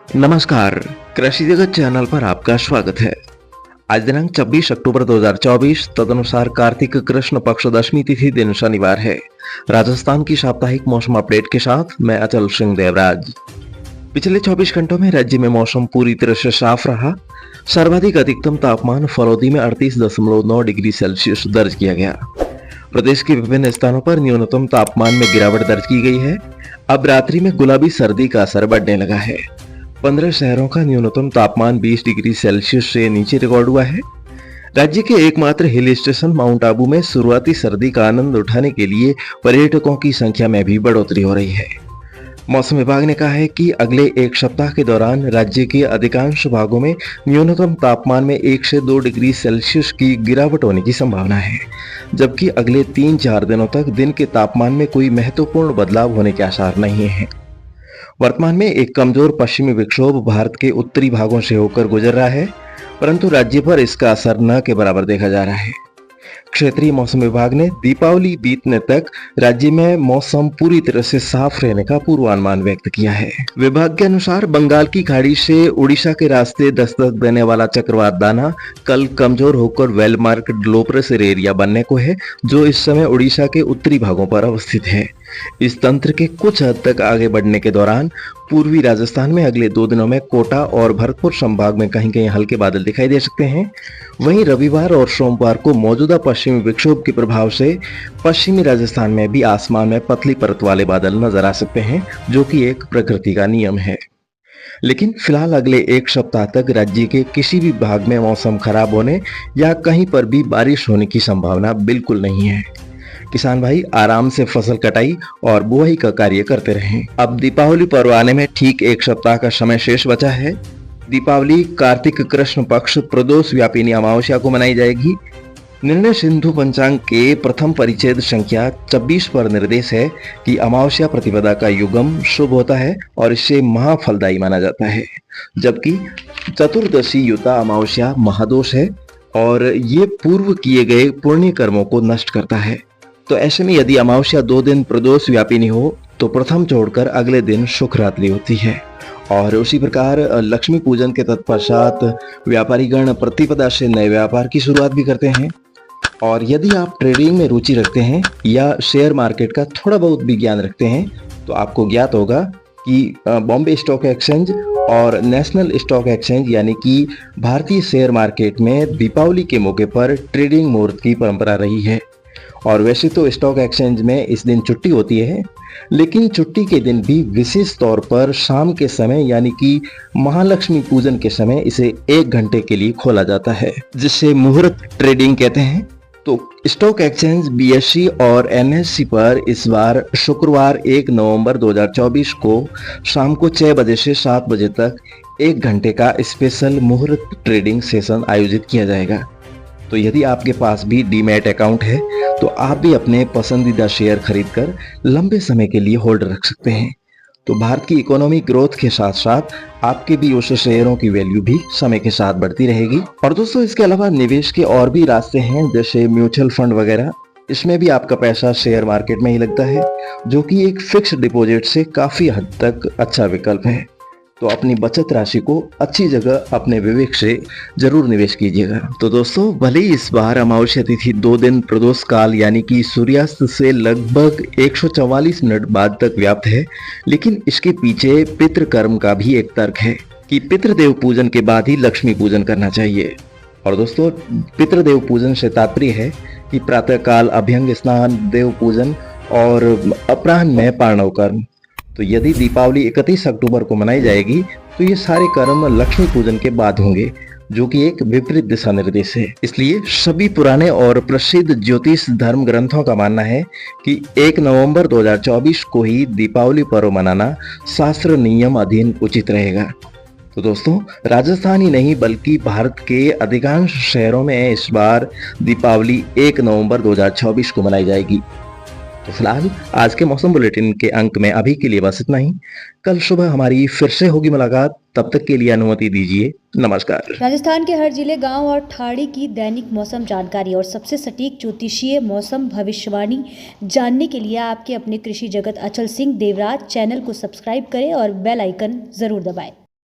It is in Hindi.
नमस्कार, कृषि जगत चैनल पर आपका स्वागत है। आज दिनांक 26 अक्टूबर 2024 तदनुसार कार्तिक कृष्ण पक्ष दशमी तिथि दिन शनिवार है। राजस्थान की साप्ताहिक मौसम अपडेट के साथ मैं अचल सिंह देवराज। पिछले 24 घंटों में राज्य में मौसम पूरी तरह से साफ रहा। सर्वाधिक अधिकतम तापमान फलौदी में 38.9 डिग्री सेल्सियस दर्ज किया गया। प्रदेश के विभिन्न स्थानों पर न्यूनतम तापमान में गिरावट दर्ज की गई है। अब रात्रि में गुलाबी सर्दी का असर बढ़ने लगा है। 15 शहरों का न्यूनतम तापमान 20 डिग्री सेल्सियस से नीचे रिकॉर्ड हुआ है। राज्य के एकमात्र हिल स्टेशन माउंट आबू में शुरुआती सर्दी का आनंद उठाने के लिए पर्यटकों की संख्या में भी बढ़ोतरी हो रही है। मौसम विभाग ने कहा है कि अगले एक सप्ताह के दौरान राज्य के अधिकांश भागों में न्यूनतम तापमान में 1 से 2 डिग्री सेल्सियस की गिरावट होने की संभावना है, जबकि अगले 3-4 दिनों तक दिन के तापमान में कोई महत्वपूर्ण बदलाव होने के आसार नहीं है। वर्तमान में एक कमजोर पश्चिमी विक्षोभ भारत के उत्तरी भागों से होकर गुजर रहा है, परंतु राज्य पर इसका असर न के बराबर देखा जा रहा है। क्षेत्रीय मौसम विभाग ने दीपावली बीतने तक राज्य में मौसम पूरी तरह से साफ रहने का पूर्वानुमान व्यक्त किया है। विभाग के अनुसार बंगाल की खाड़ी से उड़ीसा के रास्ते दस्तक देने वाला चक्रवात दाना कल कमजोर होकर well marked low pressure area बनने को है, जो इस समय उड़ीसा के उत्तरी भागों पर अवस्थित है। इस तंत्र के कुछ हद तक आगे बढ़ने के दौरान पूर्वी राजस्थान में अगले 2 दिनों में कोटा और भरतपुर संभाग में कहीं कहीं हल्के बादल दिखाई दे सकते हैं। वहीं रविवार और सोमवार को मौजूदा पश्चिमी विक्षोभ के प्रभाव से पश्चिमी राजस्थान में भी आसमान में पतली परत वाले बादल नजर आ सकते हैं, जो कि एक प्रकृति का नियम है। लेकिन फिलहाल अगले एक सप्ताह तक राज्य के किसी भी भाग में मौसम खराब होने या कहीं पर भी बारिश होने की संभावना बिल्कुल नहीं है। किसान भाई आराम से फसल कटाई और बुआई का कार्य करते रहें। अब दीपावली पर्व आने में ठीक एक सप्ताह का समय शेष बचा है। दीपावली कार्तिक कृष्ण पक्ष प्रदोष व्यापिनी अमावस्या को मनाई जाएगी। निर्णय सिंधु पंचांग के प्रथम परिच्छेद संख्या 26 पर निर्देश है कि अमावस्या प्रतिपदा का युगम शुभ होता है और इससे महाफलदायी माना जाता है, जबकि चतुर्दशी युता अमावस्या महादोष है और ये पूर्व किए गए पुण्य कर्मों को नष्ट करता है। तो ऐसे में यदि अमावस्या 2 दिन प्रदोष व्यापिनी हो तो प्रथम छोड़कर अगले दिन सुख रात्रि होती है। और उसी प्रकार लक्ष्मी पूजन के तत्पश्चात व्यापारी गण प्रतिपदा से नए व्यापार की शुरुआत भी करते हैं। और यदि आप ट्रेडिंग में रुचि रखते हैं या शेयर मार्केट का थोड़ा बहुत भी ज्ञान रखते हैं तो आपको ज्ञात होगा कि बॉम्बे स्टॉक एक्सचेंज और नेशनल स्टॉक एक्सचेंज यानी कि भारतीय शेयर मार्केट में दीपावली के मौके पर ट्रेडिंग मुहूर्त की परंपरा रही है। और वैसे तो स्टॉक एक्सचेंज में इस दिन छुट्टी होती है, लेकिन छुट्टी के दिन भी विशेष तौर पर शाम के समय यानी कि महालक्ष्मी पूजन के समय इसे 1 घंटे के लिए खोला जाता है, जिसे मुहूर्त ट्रेडिंग कहते हैं। तो स्टॉक एक्सचेंज बीएसई और एनएससी पर इस बार शुक्रवार 1 नवंबर 2024 को शाम को 6 बजे से 7 बजे तक 1 घंटे का स्पेशल मुहूर्त ट्रेडिंग सेशन आयोजित किया जाएगा। तो यदि आपके पास भी डीमैट अकाउंट है तो आप भी अपने पसंदीदा शेयर खरीदकर लंबे समय के लिए होल्ड रख सकते हैं। तो भारत की इकोनॉमिक ग्रोथ के साथ साथ आपके भी उस शेयरों की वैल्यू भी समय के साथ बढ़ती रहेगी। और दोस्तों इसके अलावा निवेश के और भी रास्ते हैं, जैसे म्यूचुअल फंड वगैरह। इसमें भी आपका पैसा शेयर मार्केट में ही लगता है, जो कि एक फिक्स डिपॉजिट से काफी हद तक अच्छा विकल्प है। तो अपनी बचत राशि को अच्छी जगह अपने विवेक से जरूर निवेश कीजिएगा। तो दोस्तों भले ही इस बार अमावस्या तिथि 2 दिन प्रदोष काल यानी कि सूर्यास्त से लगभग 144 मिनट बाद तक व्याप्त है, लेकिन इसके पीछे पितृकर्म का भी एक तर्क है कि पितृदेव पूजन के बाद ही लक्ष्मी पूजन करना चाहिए। और दोस्तों पितृदेव पूजन से तात्पर्य है कि प्रातः काल अभ्यंग स्नान, देव पूजन और अपराह्न में पारणव कर्म। तो यदि दीपावली 31 अक्टूबर को मनाई जाएगी तो ये सारे कर्म लक्ष्मी पूजन के बाद होंगे, जो कि एक विपरीत दिशा निर्देश है। इसलिए सभी पुराने और प्रसिद्ध ज्योतिष धर्म ग्रंथों का मानना है कि 1 नवंबर 2024 को ही दीपावली पर्व मनाना शास्त्र नियम अधीन उचित रहेगा। तो दोस्तों राजस्थान ही नहीं बल्कि भारत के अधिकांश शहरों में इस बार दीपावली 1 नवंबर 2024 को मनाई जाएगी। तो फिलहाल आज के मौसम बुलेटिन के अंक में अभी के लिए बस इतना ही। कल सुबह हमारी फिर से होगी मुलाकात, तब तक के लिए अनुमति दीजिए। नमस्कार। राजस्थान के हर जिले, गांव और ठाड़ी की दैनिक मौसम जानकारी और सबसे सटीक ज्योतिषीय मौसम भविष्यवाणी जानने के लिए आपके अपने कृषि जगत अचल सिंह देवराज चैनल को सब्सक्राइब करें और बेल आइकन जरूर दबाएं।